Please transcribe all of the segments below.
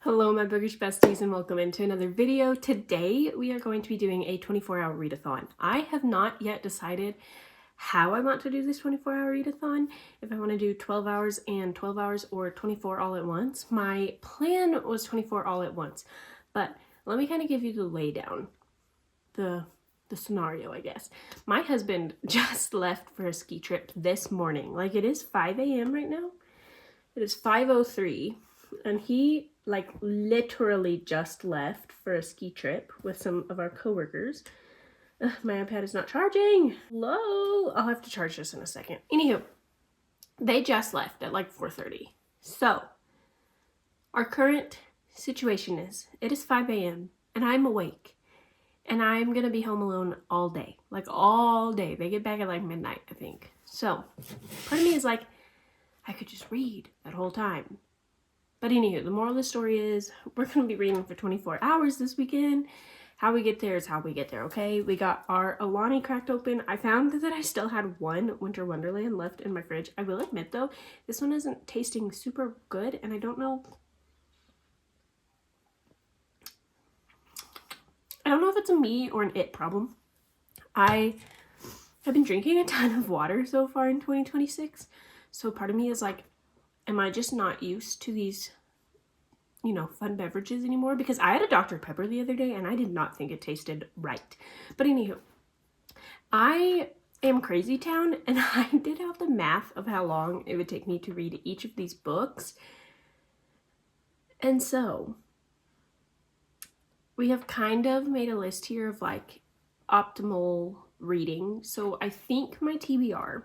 Hello my bookish besties and welcome into another video. Today we are going to be doing a 24-hour readathon. I have not yet decided how I want to do this 24-hour readathon. If I want to do 12 hours and 12 hours or 24 all at once. My plan was 24 all at once, but let me kind of give you the laydown, the scenario I guess. My husband just left for a ski trip this morning. Like it is 5 a.m. right now. It is 5:03 and he literally just left for a ski trip with some of our coworkers. My iPad is not charging. Hello. I'll have to charge this in a second. Anywho, they just left at like 4:30. So our current situation is it is 5 a.m. and I'm awake and I'm gonna be home alone all day, like all day. They get back at like midnight, I think. So part of me is like, I could just read that whole time. But anywho, the moral of the story is we're going to be reading for 24 hours this weekend. How we get there is how we get there, okay? We got our Alani cracked open. I found that I still had one Winter Wonderland left in my fridge. I will admit, though, this one isn't tasting super good, and I don't know if it's a me or an it problem. I have been drinking a ton of water so far in 2026, so part of me is like, am I just not used to these, fun beverages anymore? Because I had a Dr. Pepper the other day and I did not think it tasted right. But anywho, I am crazy town and I did out the math of how long it would take me to read each of these books. And so we have kind of made a list here of like optimal reading. So I think my TBR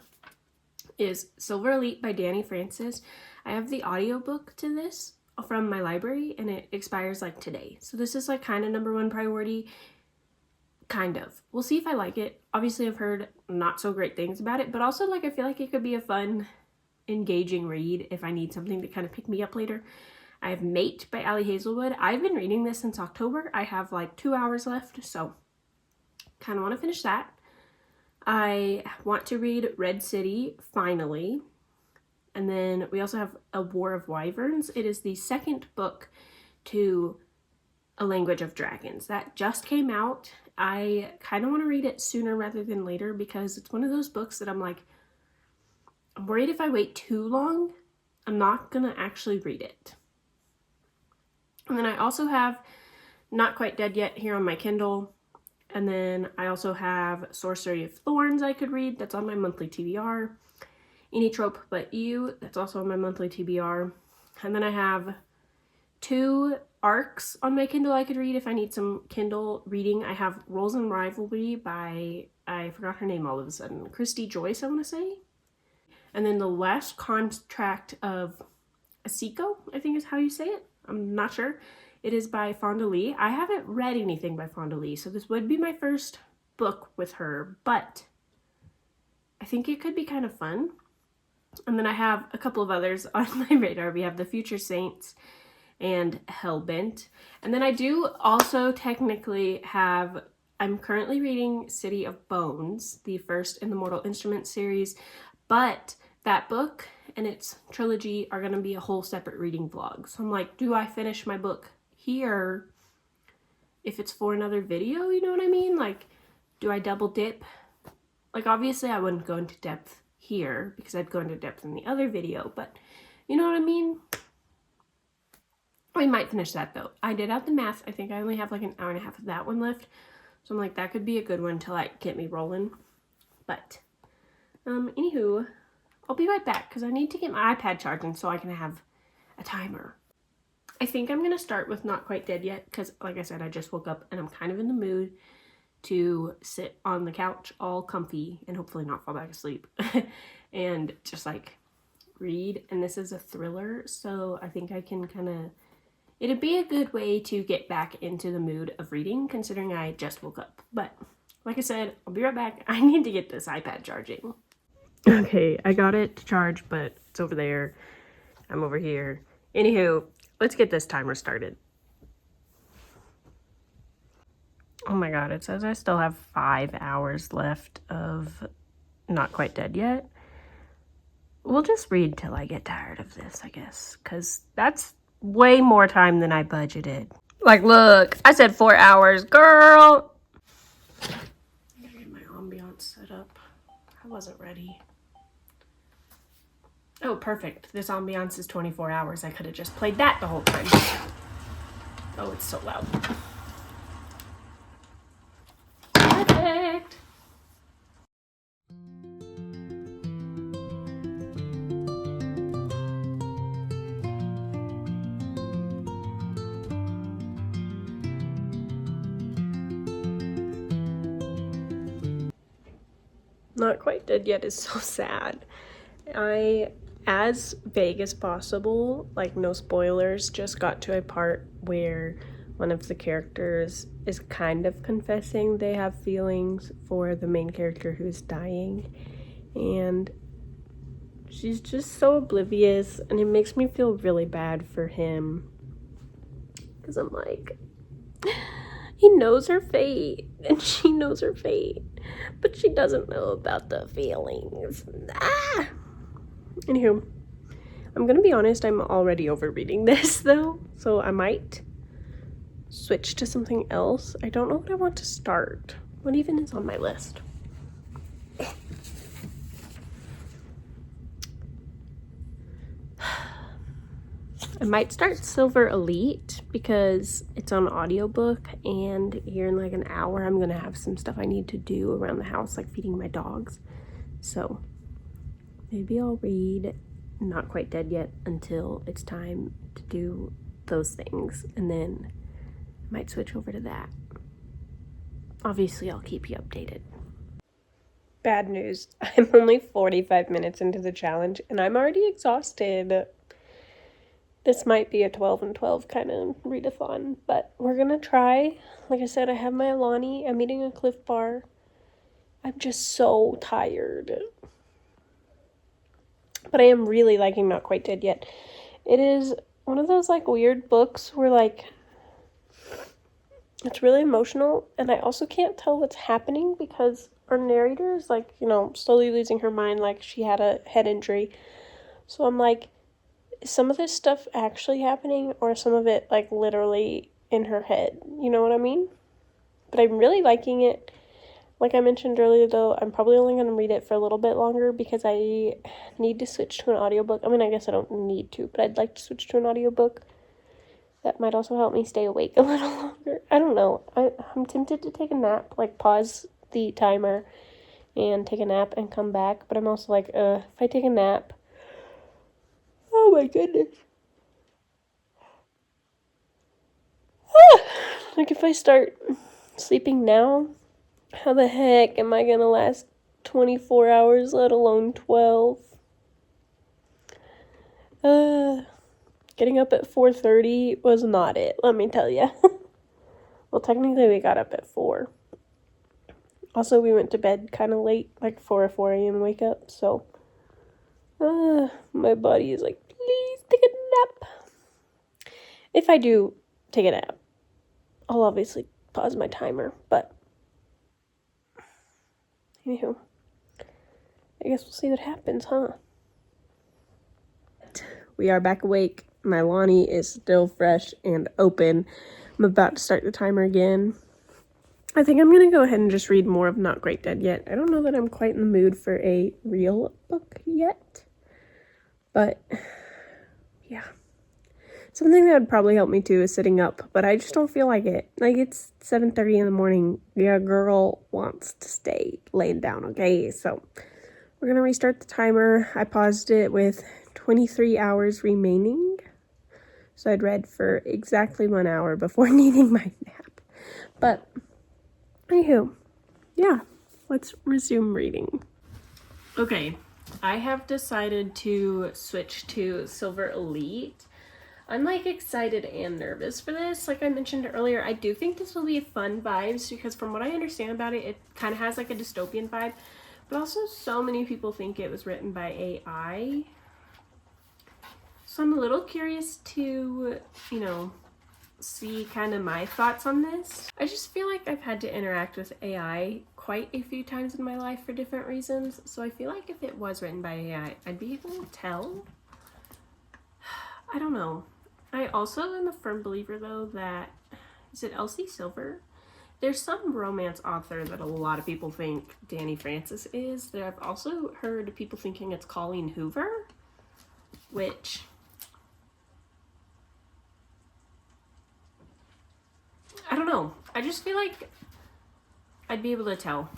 is Silver Elite by Danny Francis. I have the audiobook to this from my library and it expires like today. So this is like kind of number one priority. Kind of. We'll see if I like it. Obviously I've heard not so great things about it, but also like I feel like it could be a fun, engaging read if I need something to kind of pick me up later. I have Mate by Ali Hazelwood. I've been reading this since October. I have like 2 hours left, so kind of want to finish that. I want to read Red City, finally. And then we also have A War of Wyverns. It is the second book to A Language of Dragons. That just came out. I kind of want to read it sooner rather than later because it's one of those books that I'm like, I'm worried if I wait too long, I'm not going to actually read it. And then I also have Not Quite Dead Yet here on my Kindle. And then I also have Sorcery of Thorns I could read. That's on my monthly TBR. Any Trope But You. That's also on my monthly TBR. And then I have 2 arcs on my Kindle I could read if I need some Kindle reading. I have Roles and Rivalry by, I forgot her name all of a sudden, Christy Joyce, I want to say. And then The Last Contract of Asiko, I think is how you say it. I'm not sure. It is by Fonda Lee. I haven't read anything by Fonda Lee, so this would be my first book with her, but I think it could be kind of fun. And then I have a couple of others on my radar. We have The Future Saints and Hellbent. And then I do also technically have, I'm currently reading City of Bones, the first in the Mortal Instruments series, but that book and its trilogy are going to be a whole separate reading vlog. So I'm like, do I finish my book here if it's for another video? You know what I mean? Like, do I double dip? Like, obviously I wouldn't go into depth here because I'd go into depth in the other video, but you know what I mean? We might finish that though. I did out the math. I think I only have like an hour and a half of that one left. So I'm like, that could be a good one to like get me rolling. But anywho, I'll be right back because I need to get my iPad charging so I can have a timer. I think I'm going to start with Not Quite Dead Yet because, like I said, I just woke up and I'm kind of in the mood to sit on the couch all comfy and hopefully not fall back asleep and just like read. And this is a thriller, so I think I can kind of, it'd be a good way to get back into the mood of reading considering I just woke up. But like I said, I'll be right back. I need to get this iPad charging. Okay, I got it to charge, but it's over there. I'm over here. Anywho, let's get this timer started. Oh my god, it says I still have 5 hours left of Not Quite Dead Yet. We'll just read till I get tired of this, I guess, because that's way more time than I budgeted. Like, look, I said 4 hours, girl. I gotta get my ambiance set up. I wasn't ready. Oh, perfect. This ambiance is 24 hours. I could have just played that the whole time. Oh, it's so loud. Perfect. Not Quite Dead Yet is so sad. I, as vague as possible, like no spoilers, just got to a part where one of the characters is kind of confessing they have feelings for the main character who's dying, and she's just so oblivious, and it makes me feel really bad for him, because I'm like, he knows her fate, and she knows her fate, but she doesn't know about the feelings. Anywho, I'm gonna be honest, I'm already over reading this though, so I might switch to something else. I don't know what I want to start. What even is on my list? I might start Silver Elite because it's on audiobook, and here in like an hour I'm gonna have some stuff I need to do around the house, like feeding my dogs. So maybe I'll read Not Quite Dead Yet until it's time to do those things, and then I might switch over to that. Obviously, I'll keep you updated. Bad news. I'm only 45 minutes into the challenge, and I'm already exhausted. This might be a 12 and 12 kind of readathon, but we're gonna try. Like I said, I have my Alani. I'm eating a Cliff Bar. I'm just so tired. But I am really liking Not Quite Dead Yet. It is one of those like weird books where like it's really emotional, and I also can't tell what's happening because our narrator is like, you know, slowly losing her mind, like she had a head injury. So I'm like, is some of this stuff actually happening, or some of it like literally in her head? You know what I mean? But I'm really liking it. Like I mentioned earlier though, I'm probably only going to read it for a little bit longer because I need to switch to an audiobook. I mean, I guess I don't need to, but I'd like to switch to an audiobook. That might also help me stay awake a little longer. I don't know. I'm tempted to take a nap, like pause the timer and take a nap and come back. But I'm also like, if I take a nap, oh my goodness. Like if I start sleeping now, how the heck am I going to last 24 hours, let alone 12? Getting up at 4:30 was not it, let me tell you. Well, technically we got up at 4. Also, we went to bed kind of late, like 4 or 4 a.m. wake up, so my body is like, please take a nap. If I do take a nap, I'll obviously pause my timer, but anywho, I guess we'll see what happens, huh? We are back awake. My Lonnie is still fresh and open. I'm about to start the timer again. I think I'm going to go ahead and just read more of Not Quite Dead Yet. I don't know that I'm quite in the mood for a real book yet. But, yeah. Something that would probably help me too is sitting up, but I just don't feel like it. Like, it's 7:30 in the morning. Your girl wants to stay laying down, okay? So, we're going to restart the timer. I paused it with 23 hours remaining. So I'd read for exactly 1 hour before needing my nap. But, anywho, yeah, let's resume reading. Okay, I have decided to switch to Silver Elite. I'm like excited and nervous for this. Like I mentioned earlier, I do think this will be fun vibes because from what I understand about it, it kind of has like a dystopian vibe. But also so many people think it was written by AI. So I'm a little curious to, you know, see kind of my thoughts on this. I just feel like I've had to interact with AI quite a few times in my life for different reasons. So I feel like if it was written by AI, I'd be able to tell. I don't know. I also am a firm believer, though, that, is it Elsie Silver? There's some romance author that a lot of people think Dani Francis is. There I've also heard people thinking it's Colleen Hoover, which I don't know. I just feel like I'd be able to tell.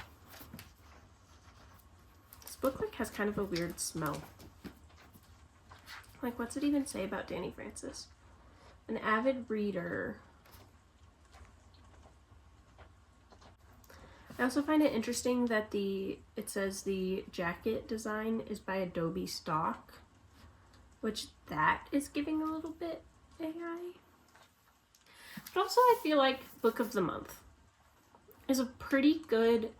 This book like has kind of a weird smell. Like, what's it even say about Dani Francis? An avid reader. I also find it interesting that it says the jacket design is by Adobe Stock, which that is giving a little bit AI. But also I feel like Book of the Month is a pretty good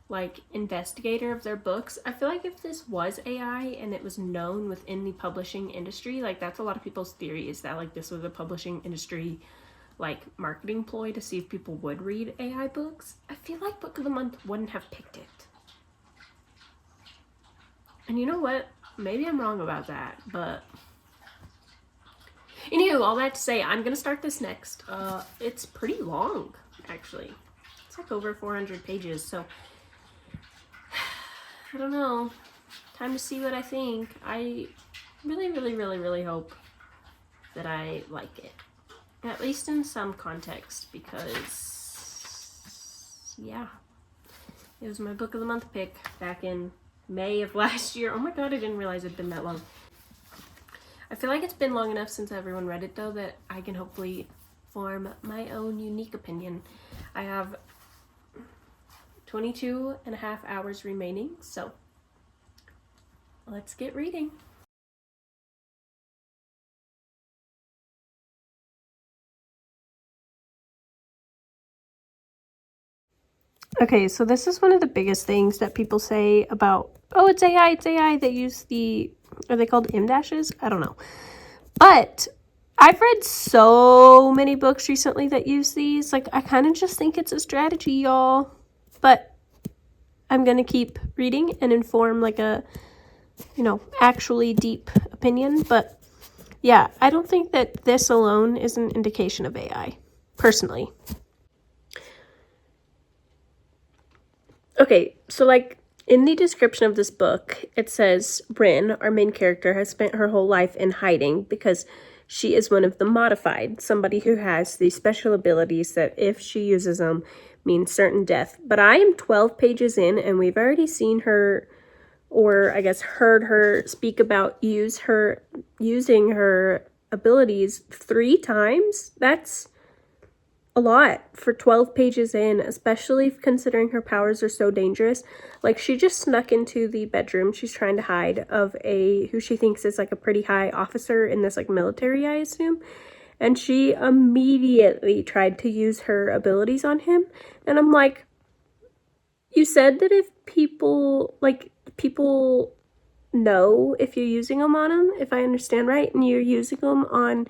like investigator of their books. I feel like if this was AI and it was known within the publishing industry, like that's a lot of people's theory, is that like this was a publishing industry like marketing ploy to see if people would read AI books. I feel like Book of the Month wouldn't have picked it. And you know what? Maybe I'm wrong about that, but anywho, all that to say, I'm gonna start this next. It's pretty long, actually. It's like over 400 pages, so I don't know. Time to see what I think. I really hope that I like it. At least in some context, because, yeah. It was my Book of the Month pick back in May of last year. Oh my god, I didn't realize it'd been that long. I feel like it's been long enough since everyone read it, though, that I can hopefully form my own unique opinion. I have 22 and a half hours remaining, so let's get reading. Okay, so this is one of the biggest things that people say about, oh, it's AI, that use the, are they called M dashes? I don't know. But I've read so many books recently that use these. Like, I kind of just think it's a strategy, y'all. But I'm going to keep reading and inform like a, you know, actually deep opinion. But yeah, I don't think that this alone is an indication of AI, personally. Okay, so like in the description of this book, it says Bryn, our main character, has spent her whole life in hiding because she is one of the modified, somebody who has these special abilities that if she uses them means certain death. But I am 12 pages in and we've already seen her, or I guess heard her speak about using her abilities 3 times. That's a lot for 12 pages in, especially considering her powers are so dangerous. Like, she just snuck into the bedroom she's trying to hide of who she thinks is like a pretty high officer in this like military, I assume, and she immediately tried to use her abilities on him. And I'm like, you said that if people know if you're using them on them, if I understand right, and you're using them on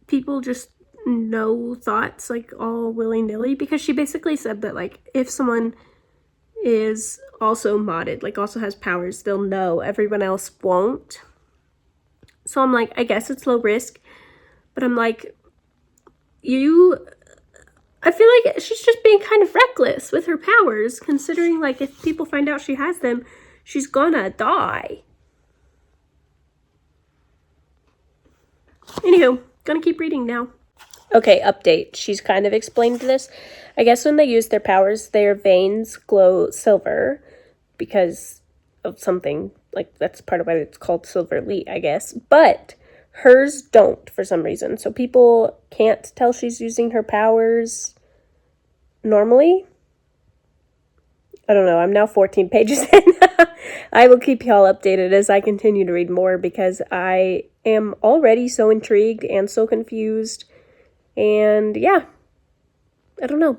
people just no thoughts, like all willy-nilly, because she basically said that like if someone is also modded, like also has powers, they'll know, everyone else won't. So I'm like, I guess it's low risk, but I'm like, I feel like she's just being kind of reckless with her powers, considering like if people find out she has them, she's gonna die. Anywho, gonna keep reading now. Okay, update. She's kind of explained this. I guess when they use their powers, their veins glow silver because of something. Like, that's part of why it's called Silver Elite, I guess. But hers don't for some reason. So people can't tell she's using her powers normally. I don't know. I'm now 14 pages in. I will keep y'all updated as I continue to read more because I am already so intrigued and so confused. And yeah, I don't know.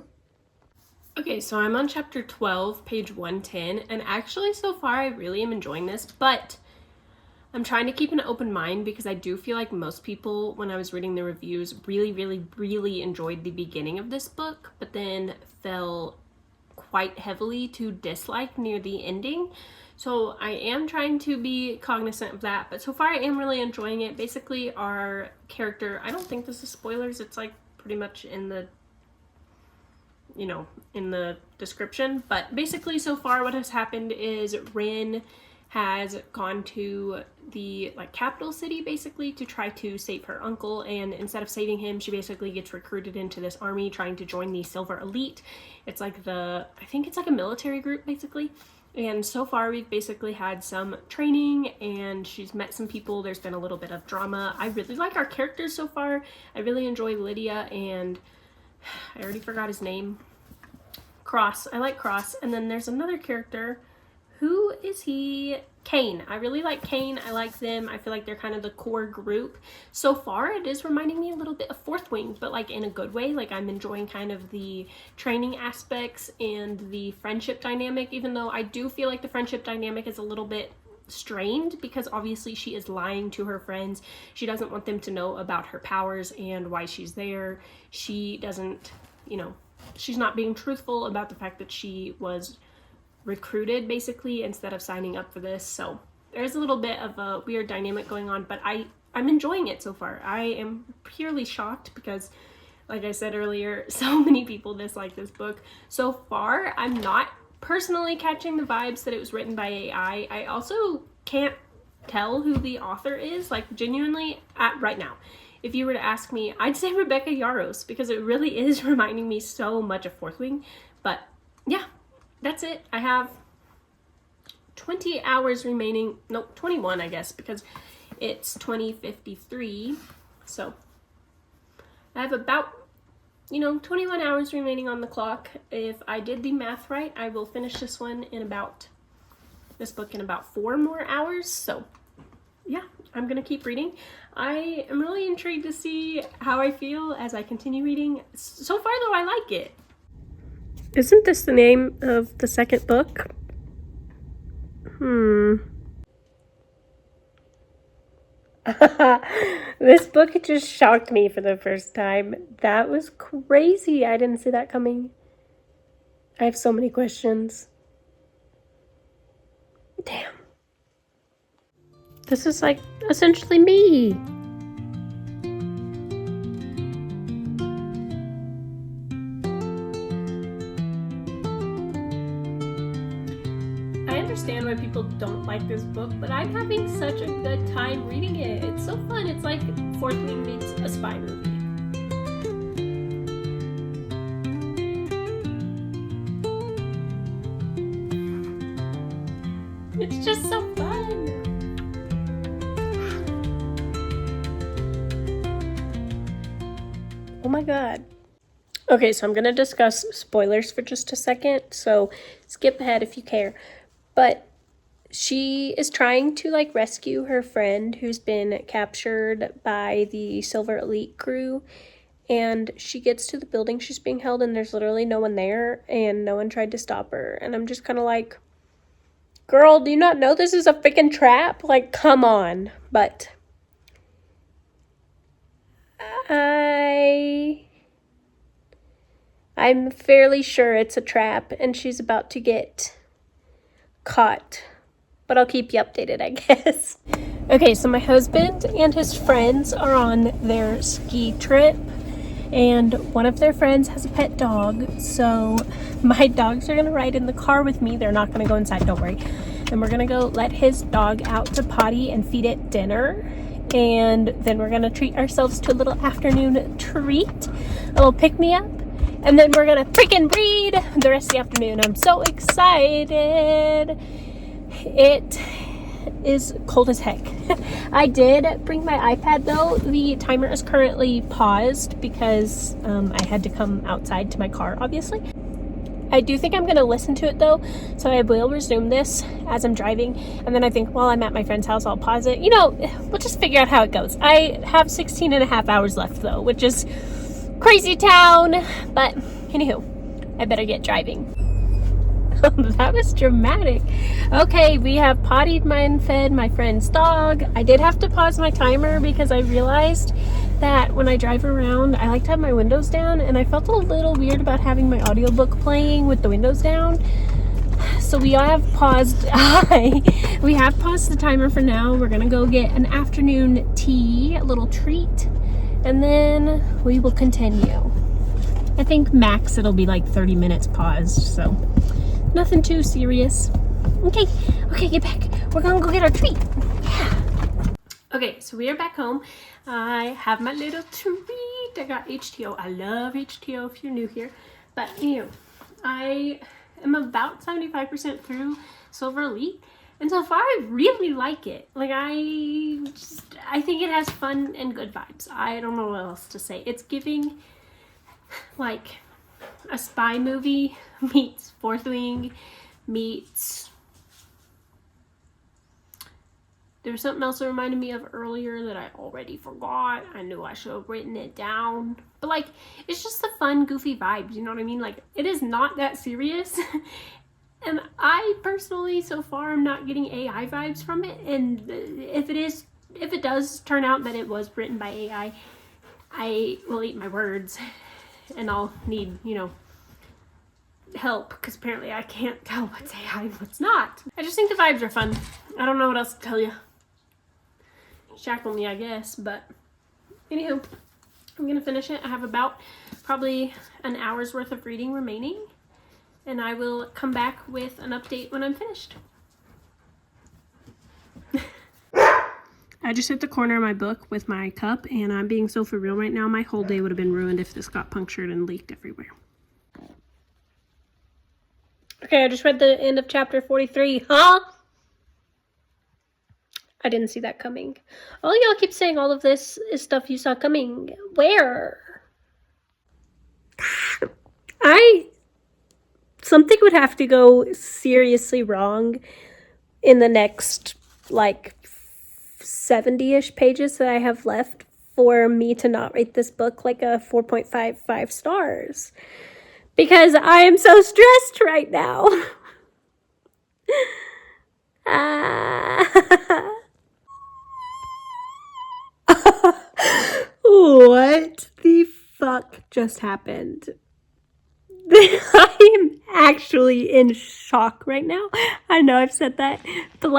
Okay, so I'm on chapter 12, page 110, and actually so far I really am enjoying this, but I'm trying to keep an open mind because I do feel like most people, when I was reading the reviews, really enjoyed the beginning of this book, but then fell quite heavily to dislike near the ending. So I am trying to be cognizant of that, but so far I am really enjoying it. Basically, our character, I don't think this is spoilers, it's like pretty much in the, you know, in the description, but basically so far what has happened is Rin has gone to the like capital city basically to try to save her uncle, and instead of saving him, she basically gets recruited into this army trying to join the Silver Elite. It's like I think it's like a military group basically. And so far we've basically had some training and she's met some people. There's been a little bit of drama. I really like our characters so far. I really enjoy Lydia and I already forgot his name. Cross. I like Cross. And then there's another character. Who is he? Kane. I really like Kane. I like them. I feel like they're kind of the core group. So far, it is reminding me a little bit of Fourth Wing, but like in a good way. Like I'm enjoying kind of the training aspects and the friendship dynamic, even though I do feel like the friendship dynamic is a little bit strained because obviously she is lying to her friends. She doesn't want them to know about her powers and why she's there. She doesn't, you know, she's not being truthful about the fact that she was recruited basically instead of signing up for this. So there's a little bit of a weird dynamic going on, but I'm enjoying it so far. I am purely shocked because, like I said earlier, so many people dislike this book. So far, I'm not personally catching the vibes that it was written by AI. I also can't tell who the author is, like genuinely right now. If you were to ask me, I'd say Rebecca Yarros because it really is reminding me so much of Fourth Wing. But yeah, that's it. I have 20 hours remaining. Nope, 21 I guess, because it's 20:53. So I have about, 21 hours remaining on the clock. If I did the math right, I will finish this book in about 4 more hours. So yeah, I'm gonna keep reading. I am really intrigued to see how I feel as I continue reading. So far though, I like it. Isn't this the name of the second book? This book just shocked me for the first time. That was crazy. I didn't see that coming. I have so many questions. Damn. This is like essentially me. I understand why people don't like this book, but I'm having such a good time reading it. It's so fun. It's like Fourth Wing meets a spy movie. It's just so fun. Oh my god. Okay, so I'm going to discuss spoilers for just a second, so skip ahead if you care. But she is trying to like rescue her friend who's been captured by the Silver Elite crew, and she gets to the building she's being held and there's literally no one there and no one tried to stop her. And I'm just kind of like, girl, do you not know this is a freaking trap? Like, come on. But I'm fairly sure it's a trap and she's about to get caught, but I'll keep you updated, I guess. Okay, so my husband and his friends are on their ski trip, and one of their friends has a pet dog, so my dogs are gonna ride in the car with me. They're not gonna go inside, don't worry. And we're gonna go let his dog out to potty and feed it dinner, and then we're gonna treat ourselves to a little afternoon treat, a little pick-me-up. And then we're gonna freaking read the rest of the afternoon. I'm so excited. It is cold as heck. I did bring my iPad though. The timer is currently paused because I had to come outside to my car, obviously. I do think I'm gonna listen to it though, so I will resume this as I'm driving. And then I think while I'm at my friend's house, I'll pause it. We'll just figure out how it goes. I have 16 and a half hours left though, which is crazy town, but anywho, I better get driving. That was dramatic. Okay, we have pottied and fed my friend's dog. I did have to pause my timer because I realized that when I drive around, I like to have my windows down, and I felt a little weird about having my audiobook playing with the windows down. So we have paused. We have paused the timer for now. We're gonna go get an afternoon tea, a little treat, and then we will continue. I think max it'll be like 30 minutes paused, so nothing too serious. Okay, get back. We're gonna go get our treat. Yeah. Okay, so we are back home. I have my little treat. I got HTO. I love HTO if you're new here. But I am about 75% through Silver Elite, and so far I really like it. Like I think it has fun and good vibes. I don't know what else to say. It's giving like a spy movie meets Fourth Wing meets, there was something else that reminded me of earlier that I already forgot. I knew I should have written it down. But like, it's just the fun, goofy vibes, you know what I mean? Like, it is not that serious. And I personally, so far, am not getting AI vibes from it. And if it does turn out that it was written by AI, I will eat my words. And I'll need, help, because apparently I can't tell what's AI and what's not. I just think the vibes are fun. I don't know what else to tell you. Shackle me, I guess, but anywho, I'm gonna finish it. I have about probably an hour's worth of reading remaining, and I will come back with an update when I'm finished. I just hit the corner of my book with my cup, and I'm being so for real right now. My whole day would have been ruined if this got punctured and leaked everywhere. Okay, I just read the end of chapter 43. Huh? I didn't see that coming. Oh, y'all keep saying all of this is stuff you saw coming. Where? Something would have to go seriously wrong in the next, 70-ish pages that I have left for me to not rate this book like a 4.55 stars. Because I am so stressed right now. What the fuck just happened? I am actually in shock right now. I know I've said that, but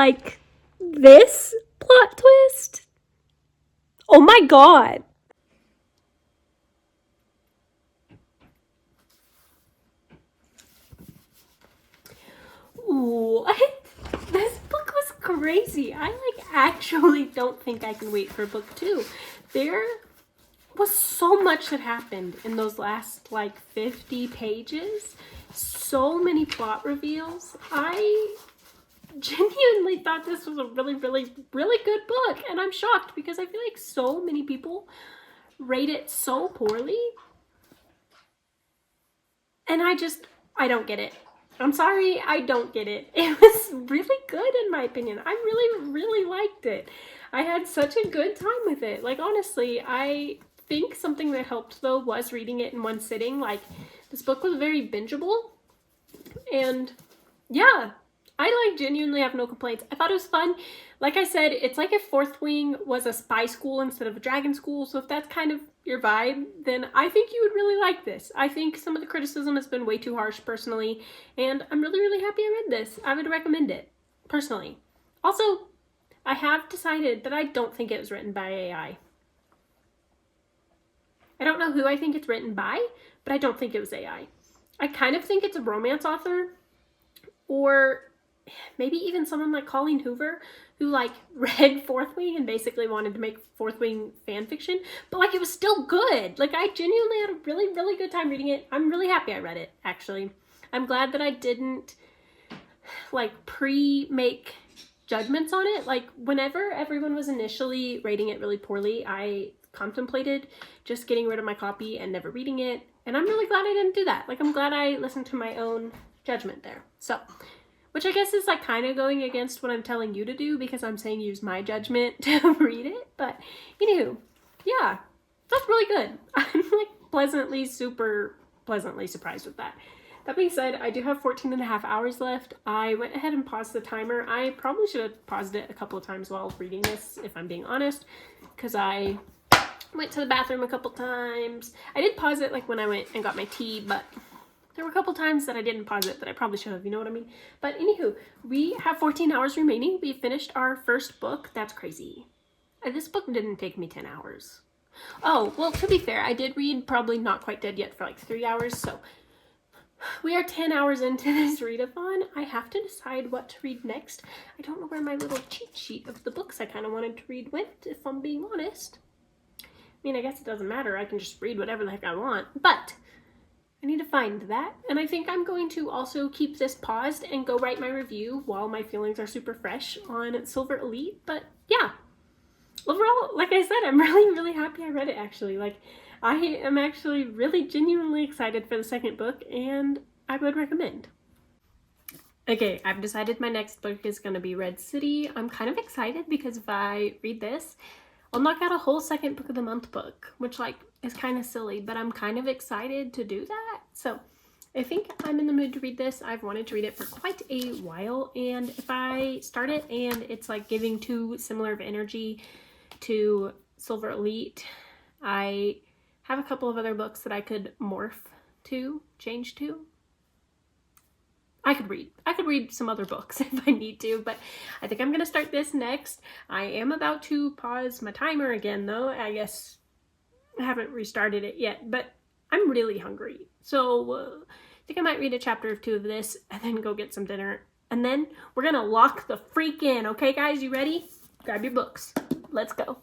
this plot twist? Oh my god. What? This book was crazy. I actually don't think I can wait for book 2. There was so much that happened in those last 50 pages. So many plot reveals. I genuinely thought this was a really, really, really good book, and I'm shocked because I feel like so many people rate it so poorly, and I don't get it. I'm sorry, I don't get it. It was really good in my opinion. I really, really liked it. I had such a good time with it. Honestly, I think something that helped though was reading it in one sitting. This book was very bingeable, and yeah, I genuinely have no complaints. I thought it was fun. Like I said, it's like if Fourth Wing was a spy school instead of a dragon school, so if that's kind of your vibe, then I think you would really like this. I think some of the criticism has been way too harsh personally, and I'm really, really happy I read this. I would recommend it, personally. Also, I have decided that I don't think it was written by AI. I don't know who I think it's written by, but I don't think it was AI. I kind of think it's a romance author, or maybe even someone like Colleen Hoover, who read Fourth Wing and basically wanted to make Fourth Wing fan fiction, but it was still good. I genuinely had a really, really good time reading it. I'm really happy I read it, actually. I'm glad that I didn't pre-make judgments on it. Whenever everyone was initially rating it really poorly, I contemplated just getting rid of my copy and never reading it, and I'm really glad I didn't do that. I'm glad I listened to my own judgment there. So, which I guess is kind of going against what I'm telling you to do, because I'm saying use my judgment to read it. But anywho, yeah, that's really good. I'm super pleasantly surprised with that. That being said, I do have 14 and a half hours left. I went ahead and paused the timer. I probably should have paused it a couple of times while reading this, if I'm being honest, because I went to the bathroom a couple times. I did pause it like when I went and got my tea, but there were a couple times that I didn't pause it that I probably should have, you know what I mean? But anywho, we have 14 hours remaining. We finished our first book. That's crazy. This book didn't take me 10 hours. Oh, well, to be fair, I did read Probably Not Quite Dead Yet for like 3 hours, so we are 10 hours into this readathon. I have to decide what to read next. I don't know where my little cheat sheet of the books I kind of wanted to read went, if I'm being honest. I mean, I guess it doesn't matter. I can just read whatever the heck I want, but I need to find that. And I think I'm going to also keep this paused and go write my review while my feelings are super fresh on Silver Elite. But yeah, overall, like I said, I'm really happy I read it, actually. Like, I am actually really genuinely excited for the second book, and I would recommend. Okay, I've decided my next book is going to be Red City. I'm kind of excited because if I read this, I'll knock out a whole second book of the month book, which like is kind of silly, but I'm kind of excited to do that. So I think I'm in the mood to read this. I've wanted to read it for quite a while, and if I start it and it's like giving too similar of energy to Silver Elite, I have a couple of other books that I could change to. I could read some other books if I need to, but I think I'm going to start this next. I am about to pause my timer again, though. I guess I haven't restarted it yet, but I'm really hungry. So I think I might read a chapter or two of this and then go get some dinner. And then we're going to lock the freak in. Okay, guys, you ready? Grab your books. Let's go.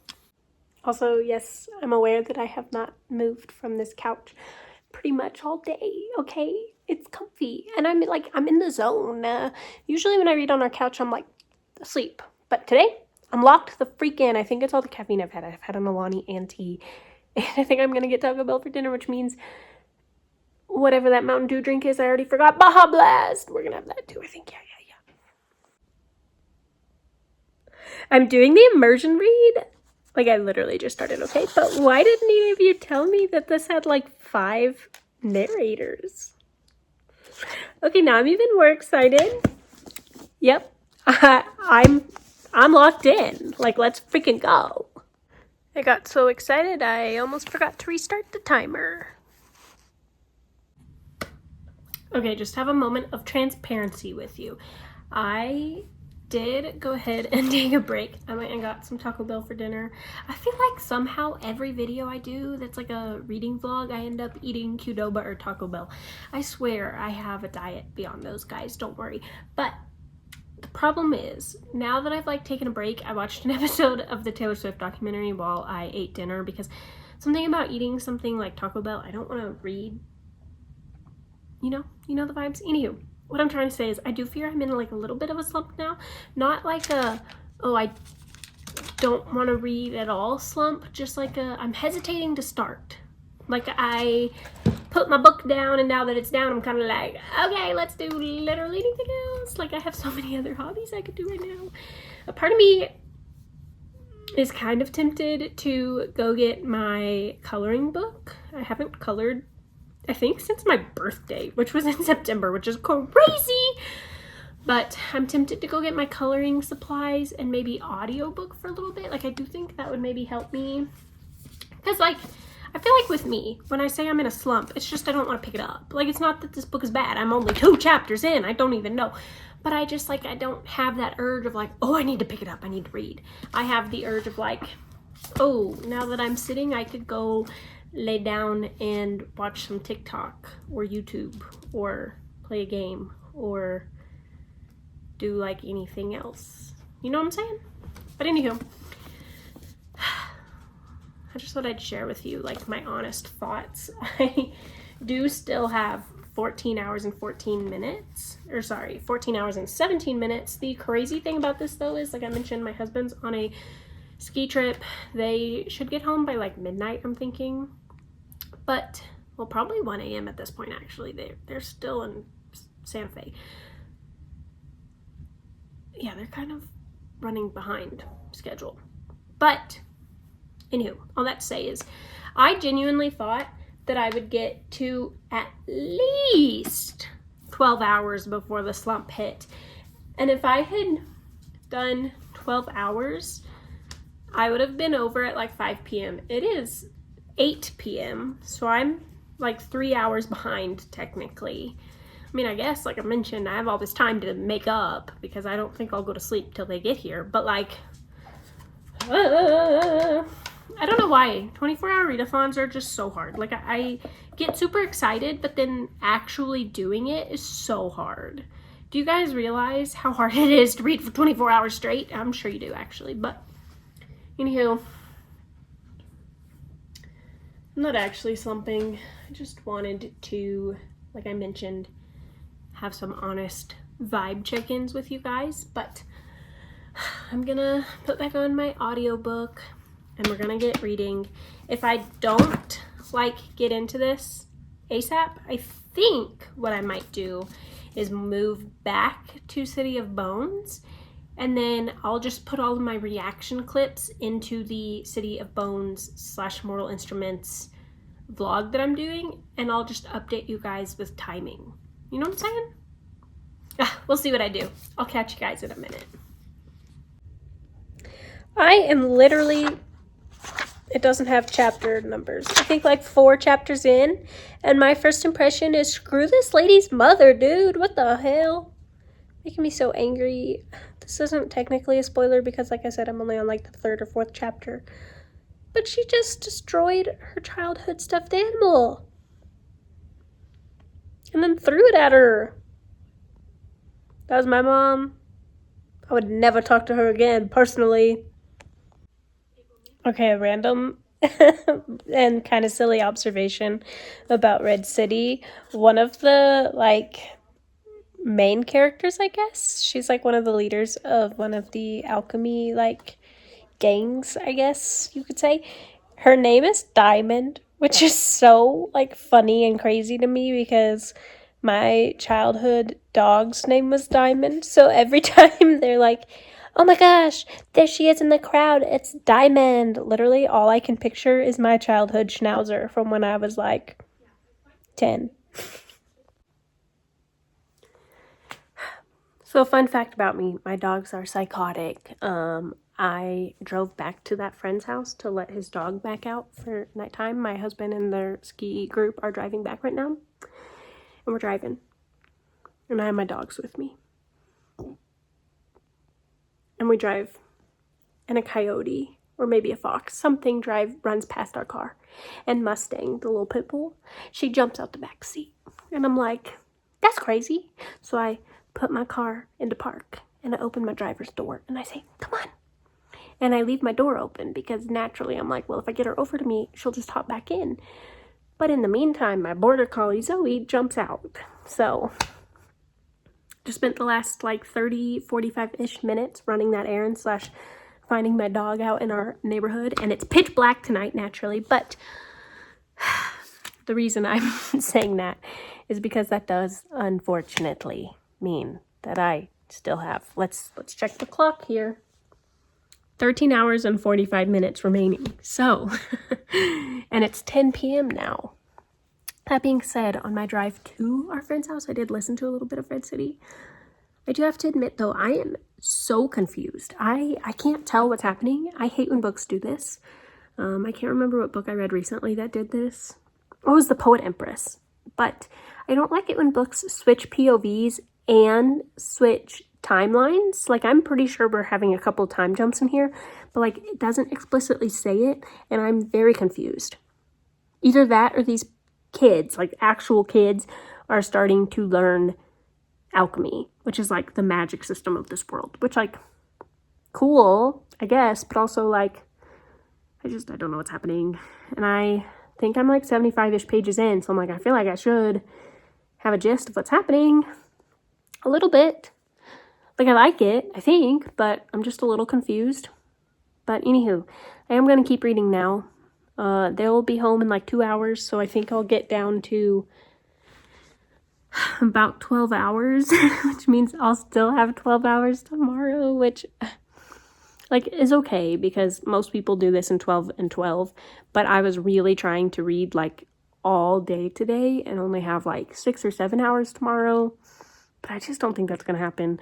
Also, yes, I'm aware that I have not moved from this couch pretty much all day, okay? It's comfy, and I'm in the zone. Usually when I read on our couch, I'm like asleep, but today, I'm locked the freak in. I think it's all the caffeine I've had. I've had an Alani and tea, and I think I'm gonna get Taco Bell for dinner, which means whatever that Mountain Dew drink is, I already forgot. Baja Blast! We're gonna have that too, I think, yeah. I'm doing the immersion read. Like, I literally just started, okay? But why didn't any of you tell me that this had, like, 5 narrators? Okay, now I'm even more excited. Yep. I'm locked in. Like, let's freaking go. I got so excited, I almost forgot to restart the timer. Okay, just have a moment of transparency with you. I did go ahead and take a break. I went and got some Taco Bell for dinner. I feel like somehow every video I do that's like a reading vlog, I end up eating Qdoba or Taco Bell. I swear I have a diet beyond those guys, don't worry. But the problem is, now that I've like taken a break, I watched an episode of the Taylor Swift documentary while I ate dinner, because something about eating something like Taco Bell, I don't want to read, you know the vibes. Anywho, what I'm trying to say is I do fear I'm in like a little bit of a slump now. Not like a, oh, I don't want to read at all slump, just like a, I'm hesitating to start. Like, I put my book down, and now that it's down, I'm kind of like, okay, let's do literally anything else. Like, I have so many other hobbies I could do right now. A part of me is kind of tempted to go get my coloring book. I haven't colored, I think, since my birthday, which was in September, which is crazy. But I'm tempted to go get my coloring supplies and maybe audiobook for a little bit. Like, I do think that would maybe help me. Because, like, I feel like with me, when I say I'm in a slump, it's just I don't want to pick it up. Like, it's not that this book is bad. I'm only 2 chapters in. I don't even know. But I just, like, I don't have that urge of, like, oh, I need to pick it up. I need to read. I have the urge of, like, oh, now that I'm sitting, I could go lay down and watch some TikTok or YouTube or play a game or do like anything else. You know what I'm saying? But anywho, I just thought I'd share with you like my honest thoughts. I do still have 14 hours and 14 minutes, or sorry, 14 hours and 17 minutes. The crazy thing about this though is, like I mentioned, my husband's on a ski trip. They should get home by like midnight, I'm thinking. But, well, probably 1 a.m. at this point, actually. They're still in Santa Fe. Yeah, they're kind of running behind schedule. But, anywho, all that to say is, I genuinely thought that I would get to at least 12 hours before the slump hit. And if I had done 12 hours, I would have been over at like 5 p.m. It is 8 p.m. So I'm like 3 hours behind technically. I mean, I guess, like I mentioned, I have all this time to make up because I don't think I'll go to sleep till they get here. But like, I don't know why 24-hour readathons are just so hard. Like I get super excited, but then actually doing it is so hard. Do you guys realize how hard it is to read for 24 hours straight? I'm sure you do actually, but anywho, I'm not actually slumping. I just wanted to, like I mentioned, have some honest vibe check-ins with you guys, but I'm gonna put back on my audiobook and we're gonna get reading. If I don't like get into this ASAP, I think what I might do is move back to City of Bones, and then I'll just put all of my reaction clips into the City of Bones / Mortal Instruments vlog that I'm doing, and I'll just update you guys with timing. You know what I'm saying? We'll see what I do. I'll catch you guys in a minute. I am literally, it doesn't have chapter numbers, I think like 4 chapters in, and my first impression is screw this lady's mother, dude. What the hell? Making me so angry. This isn't technically a spoiler because, like I said, I'm only on like the 3rd or 4th chapter. But she just destroyed her childhood stuffed animal. And then threw it at her. That was my mom. I would never talk to her again, personally. Okay, a random and kind of silly observation about Red City. One of the, like, main characters, I guess. She's, like, one of the leaders of one of the alchemy, like, gangs, I guess you could say. Her name is Diamond, which is so, like, funny and crazy to me because my childhood dog's name was Diamond. So every time they're like, oh my gosh, there she is in the crowd, it's Diamond. Literally all I can picture is my childhood schnauzer from when I was like 10. So fun fact about me, my dogs are psychotic. I drove back to that friend's house to let his dog back out for nighttime. My husband and their ski group are driving back right now. And we're driving. And I have my dogs with me. And we drive. And a coyote, or maybe a fox, something runs past our car. And Mustang, the little pit bull, she jumps out the back seat. And I'm like, that's crazy. So I put my car into park. And I open my driver's door. And I say, come on. And I leave my door open because naturally I'm like, well, if I get her over to me, she'll just hop back in. But in the meantime, my border collie Zoe jumps out. So just spent the last like 30, 45-ish minutes running that errand / finding my dog out in our neighborhood. And it's pitch black tonight, naturally. But the reason I'm saying that is because that does unfortunately mean that I still have, let's check the clock here. 13 hours and 45 minutes remaining. So, and it's 10 p.m. now. That being said, on my drive to our friend's house, I did listen to a little bit of Red City. I do have to admit, though, I am so confused. I can't tell what's happening. I hate when books do this. I can't remember what book I read recently that did this. Oh, it was The Poet Empress. But I don't like it when books switch POVs and switch timelines. Like, I'm pretty sure we're having a couple time jumps in here, but like it doesn't explicitly say it, and I'm very confused. Either that or these kids, like actual kids, are starting to learn alchemy, which is like the magic system of this world, which like cool, I guess, but also like I don't know what's happening. And I think I'm like 75-ish pages in, so I'm like, I feel like I should have a gist of what's happening a little bit. Like, I like it, I think, but I'm just a little confused. But anywho, I am going to keep reading now. They'll be home in like 2 hours, so I think I'll get down to about 12 hours, which means I'll still have 12 hours tomorrow, which, like, is okay, because most people do this in 12 and 12, but I was really trying to read, like, all day today and only have like 6 or 7 hours tomorrow. But I just don't think that's gonna happen.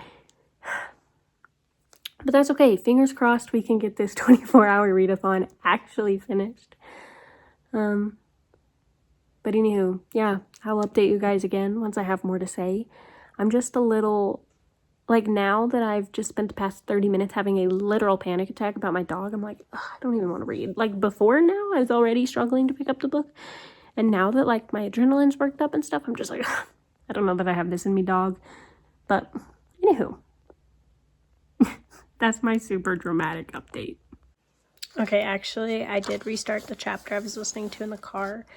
But that's okay. Fingers crossed we can get this 24-hour readathon actually finished. But anywho, yeah, I'll update you guys again once I have more to say. I'm just a little, like, now that I've just spent the past 30 minutes having a literal panic attack about my dog, I'm like, I don't even want to read. Like, before now, I was already struggling to pick up the book. And now that, like, my adrenaline's worked up and stuff, I'm just like, I don't know that I have this in me, dog. But, anywho. That's my super dramatic update. Okay, actually, I did restart the chapter I was listening to in the car.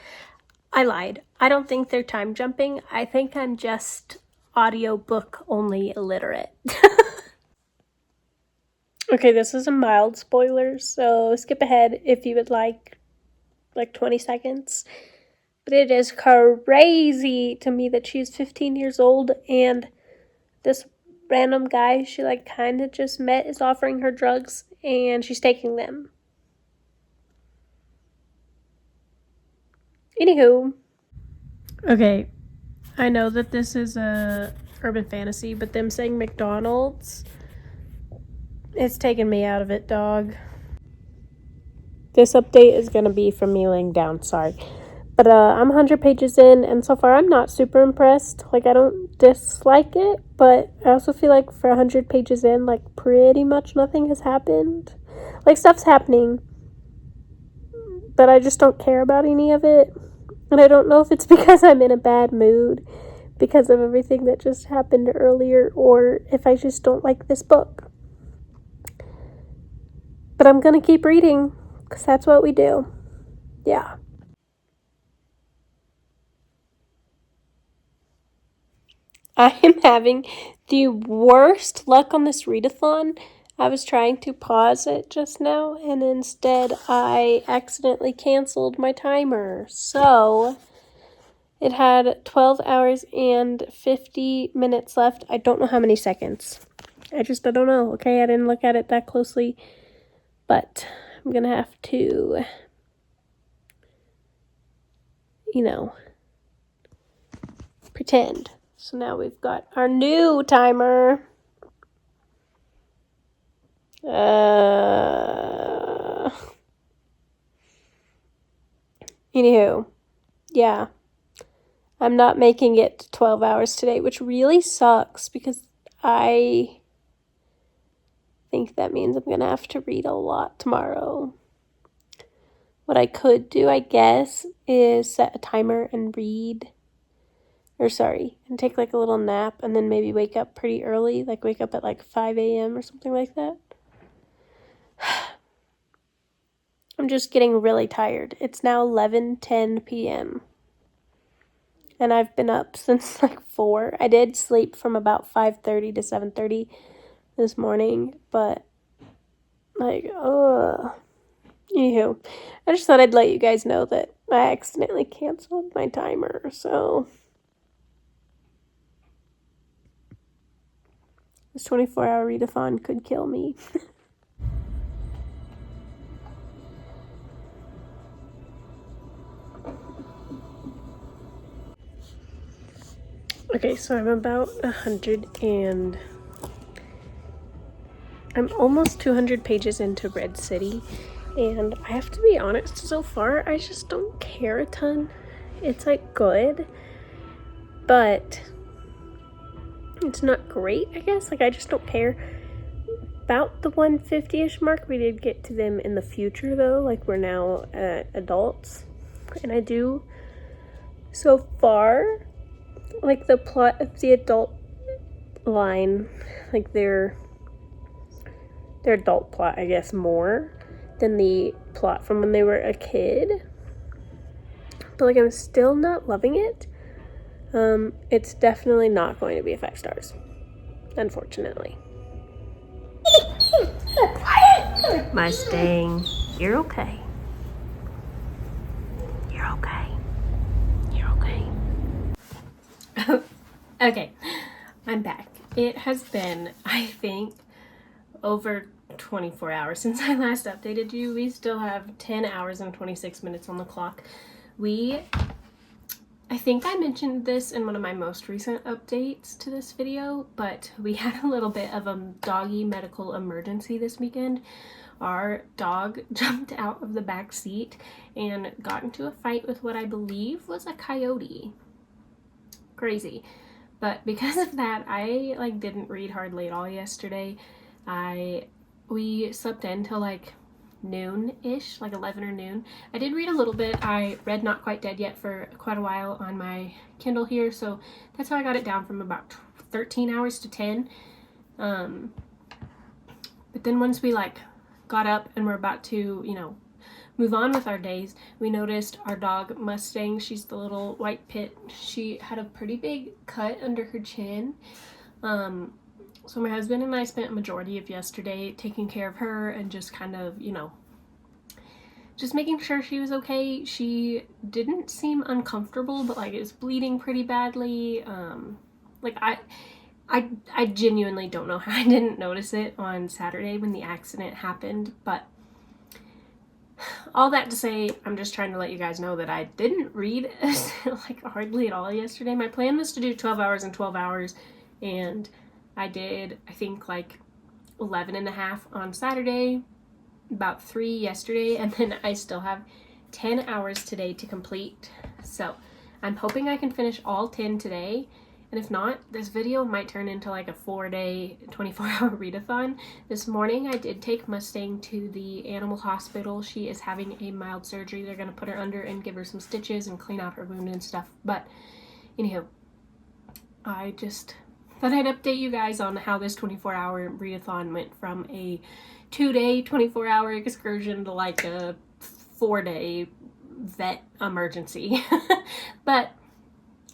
I lied. I don't think they're time jumping. I think I'm just audiobook only illiterate. Okay, this is a mild spoiler, so skip ahead if you would like 20 seconds. But it is crazy to me that she's 15 years old and this random guy she like kind of just met is offering her drugs and she's taking them. Anywho. Okay, I know that this is a urban fantasy, but them saying McDonald's, it's taking me out of it, dog. This update is going to be from me laying down, sorry. But I'm 100 pages in, and so far I'm not super impressed. Like, I don't dislike it, but I also feel like for 100 pages in, like, pretty much nothing has happened. Like, stuff's happening, but I just don't care about any of it. And I don't know if it's because I'm in a bad mood because of everything that just happened earlier, or if I just don't like this book. But I'm going to keep reading, because that's what we do. Yeah. I am having the worst luck on this readathon. I was trying to pause it just now, and instead I accidentally canceled my timer. So it had 12 hours and 50 minutes left. I don't know how many seconds. I don't know, okay? I didn't look at it that closely. But I'm going to have to, pretend. So now we've got our new timer. Anywho, yeah. I'm not making it 12 hours today, which really sucks because I think that means I'm going to have to read a lot tomorrow. What I could do, I guess, is set a timer and read. And take like a little nap and then maybe wake up pretty early, like wake up at like 5 a.m. or something like that. I'm just getting really tired. It's now 11:10 p.m. and I've been up since like 4. I did sleep from about 5:30 to 7:30 this morning, but like, anywho, I just thought I'd let you guys know that I accidentally canceled my timer, so this 24-hour readathon could kill me. Okay, so I'm about 100 and I'm almost 200 pages into Red City, and I have to be honest, so far I just don't care a ton. It's like good, but it's not great, I guess. Like, I just don't care. About the 150-ish mark, we did get to them in the future though, like we're now adults, and I do so far like the plot of the adult line, like their adult plot, I guess, more than the plot from when they were a kid. But like, I'm still not loving it. It's definitely not going to be a 5 stars, unfortunately. Mustang, you're okay. You're okay. You're okay. Okay, I'm back. It has been, I think, over 24 hours since I last updated you. We still have 10 hours and 26 minutes on the clock. We I think I mentioned this in one of my most recent updates to this video, but we had a little bit of a doggy medical emergency this weekend. Our dog jumped out of the back seat and got into a fight with what I believe was a coyote. Crazy. But because of that, I like didn't read hardly at all yesterday. We slept in till like noon-ish, like 11 or noon. I did read a little bit. I read Not Quite Dead Yet for quite a while on my Kindle here, so that's how I got it down from about 13 hours to 10. But then once we like got up and we're about to, you know, move on with our days, we noticed our dog Mustang, she's the little white pit, she had a pretty big cut under her chin. So my husband and I spent a majority of yesterday taking care of her and just kind of, you know, just making sure she was okay. She didn't seem uncomfortable, but like it was bleeding pretty badly. Like I genuinely don't know how I didn't notice it on Saturday when the accident happened, but all that to say, I'm just trying to let you guys know that I didn't read like hardly at all yesterday. My plan was to do 12 hours and 12 hours, and I did, I think, like 11 and a half on Saturday, about 3 yesterday, and then I still have 10 hours today to complete. So I'm hoping I can finish all 10 today. And if not, this video might turn into like a 4-day, 24-hour readathon. This morning I did take Mustang to the animal hospital. She is having a mild surgery. They're going to put her under and give her some stitches and clean out her wound and stuff. But anyhow, I just thought I'd update you guys on how this 24-hour readathon went from a 2-day, 24-hour excursion to like a 4-day vet emergency. But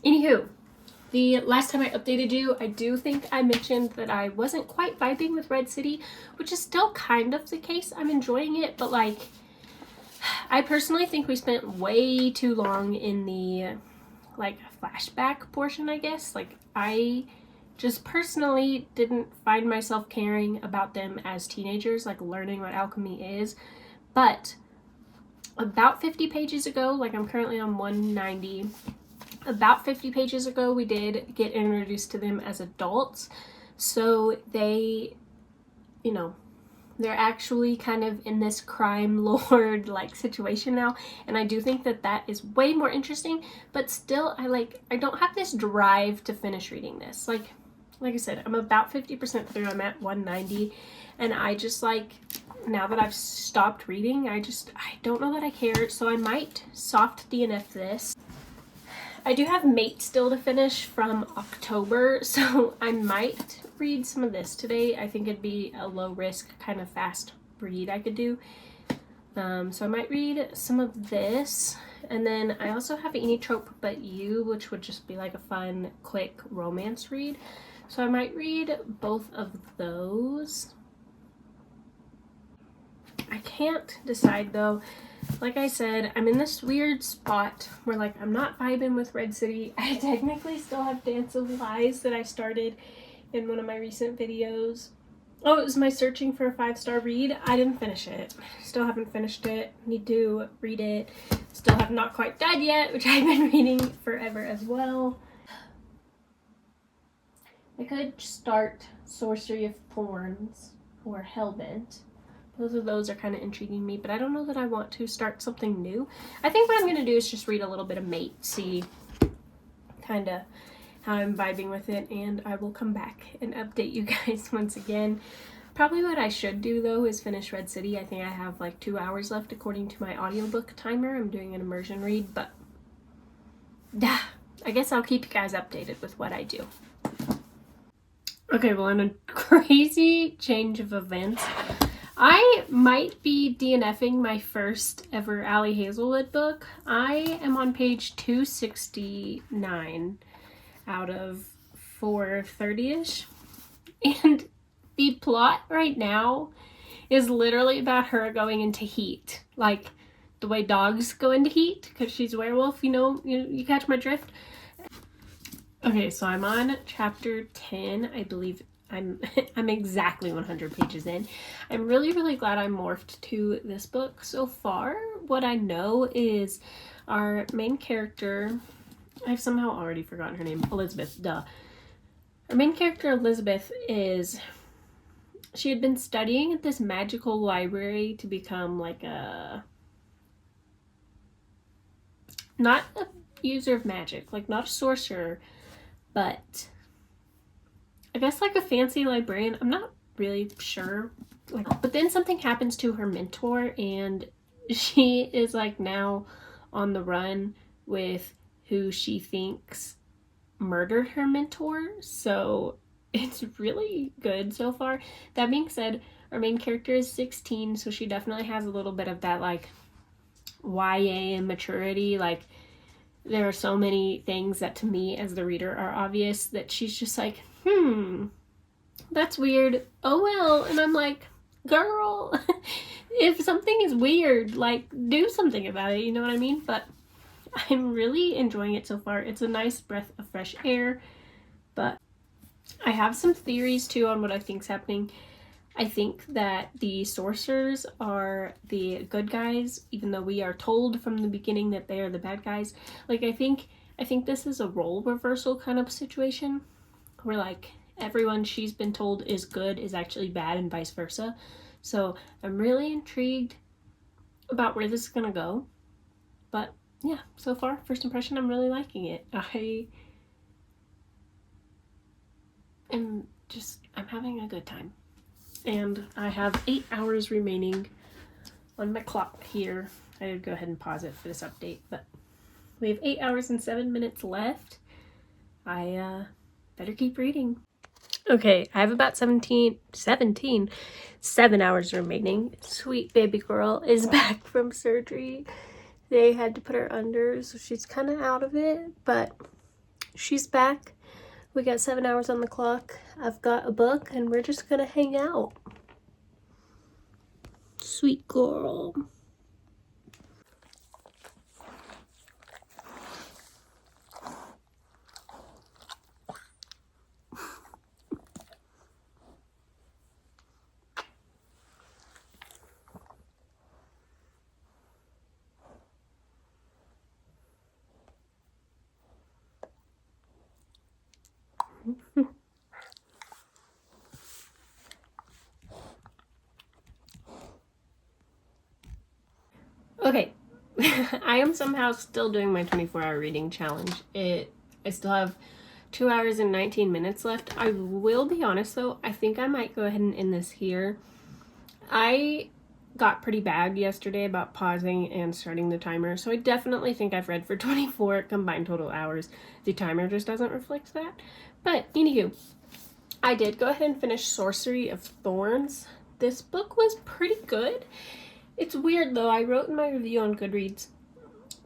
anywho, the last time I updated you, I do think I mentioned that I wasn't quite vibing with Red City, which is still kind of the case. I'm enjoying it, but like, I personally think we spent way too long in the like flashback portion, I guess. Like, I just personally didn't find myself caring about them as teenagers, like learning what alchemy is. But about 50 pages ago, like I'm currently on 190, about 50 pages ago, we did get introduced to them as adults. So they, you know, they're actually kind of in this crime lord like situation now. And I do think that that is way more interesting, but still I don't have this drive to finish reading this. Like I said, I'm about 50% through. I'm at 190. And I just like, now that I've stopped reading, I don't know that I care. So I might soft DNF this. I do have Mate still to finish from October, so I might read some of this today. I think it'd be a low risk, kind of fast read I could do. So I might read some of this, and then I also have Any Trope But You, which would just be like a fun, quick romance read. So I might read both of those. I can't decide though. Like I said, I'm in this weird spot where like I'm not vibing with Red City. I technically still have Dance of Lies that I started in one of my recent videos. Oh, it was my searching for a 5-star read. I didn't finish it. Still haven't finished it. Need to read it. Still have Not Quite Dead Yet, which I've been reading forever as well. I could start Sorcery of Thorns or Hellbent. Both of those are kind of intriguing me, but I don't know that I want to start something new. I think what I'm going to do is just read a little bit of Mate, see kind of how I'm vibing with it, and I will come back and update you guys once again. Probably what I should do though is finish Red City. I think I have like 2 hours left according to my audiobook timer. I'm doing an immersion read, but I guess I'll keep you guys updated with what I do. Okay, well, in a crazy change of events, I might be DNFing my first ever Allie Hazelwood book. I am on page 269 out of 430-ish. And the plot right now is literally about her going into heat. Like the way dogs go into heat because she's a werewolf, you catch my drift. Okay, so I'm on chapter 10, I believe. I'm exactly 100 pages in. I'm really glad I morphed to this book so far. What I know is our main character I've somehow already forgotten her name. Elizabeth, duh. Our main character, Elizabeth, she had been studying at this magical library to become like not a user of magic, like not a sorcerer, but I guess like a fancy librarian. I'm not really sure. But then something happens to her mentor, and she is like now on the run with who she thinks murdered her mentor. So it's really good so far. That being said, our main character is 16, so she definitely has a little bit of that like YA immaturity. Like there are so many things that to me as the reader are obvious that she's just like, that's weird. Oh well. And I'm like, girl, if something is weird, like do something about it, you know what I mean? But I'm really enjoying it so far. It's a nice breath of fresh air, but I have some theories too on what I think's happening. I think that the sorcerers are the good guys, even though we are told from the beginning that they are the bad guys. Like I think this is a role reversal kind of situation where like everyone she's been told is good is actually bad and vice versa. So I'm really intrigued about where this is gonna go. But yeah, so far, first impression, I'm really liking it. I'm having a good time. And I have 8 hours remaining on my clock here. I did go ahead and pause it for this update, but we have 8 hours and 7 minutes left. I better keep reading. Okay, I have about 7 hours remaining. Sweet baby girl is back from surgery. They had to put her under, so she's kind of out of it, but she's back. We got 7 hours on the clock. I've got a book, and we're just gonna hang out. Sweet girl. Okay, I am somehow still doing my 24-hour reading challenge. I still have 2 hours and 19 minutes left. I will be honest though, I think I might go ahead and end this here. I got pretty bad yesterday about pausing and starting the timer, so I definitely think I've read for 24 combined total hours. The timer just doesn't reflect that. But anywho, I did go ahead and finish Sorcery of Thorns. This book was pretty good. It's weird though, I wrote in my review on Goodreads,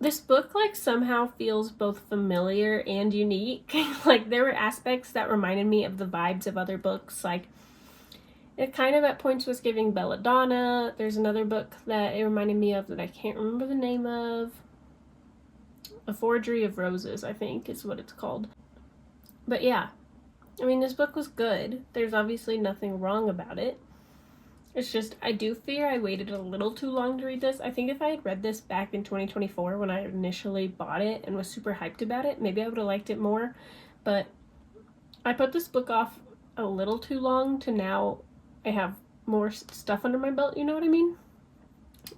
this book like somehow feels both familiar and unique. Like there were aspects that reminded me of the vibes of other books. Like it kind of at points was giving Belladonna. There's another book that it reminded me of that I can't remember the name of. A Forgery of Roses, I think is what it's called. But yeah, I mean this book was good. There's obviously nothing wrong about it. It's just, I do fear I waited a little too long to read this. I think if I had read this back in 2024 when I initially bought it and was super hyped about it, maybe I would have liked it more. But I put this book off a little too long to now I have more stuff under my belt, you know what I mean?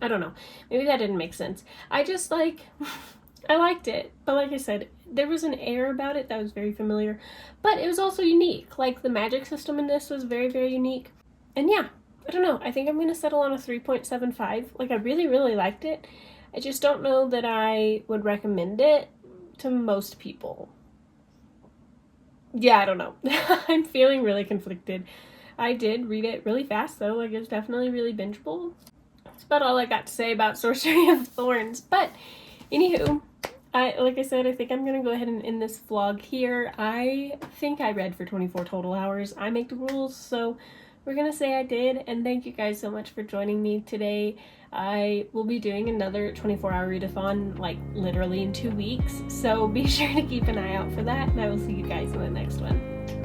I don't know. Maybe that didn't make sense. I just like, I liked it. But like I said, there was an air about it that was very familiar. But it was also unique. Like the magic system in this was very, very unique. And yeah. I don't know, I think I'm going to settle on a 3.75. Like, I really, really liked it. I just don't know that I would recommend it to most people. Yeah, I don't know. I'm feeling really conflicted. I did read it really fast, though. Like, it's definitely really bingeable. That's about all I got to say about Sorcery of Thorns. But, anywho, like I said, I think I'm going to go ahead and end this vlog here. I think I read for 24 total hours. I make the rules, so we're gonna say I did, and thank you guys so much for joining me today. I will be doing another 24-hour readathon, like literally in 2 weeks, so be sure to keep an eye out for that, and I will see you guys in the next one.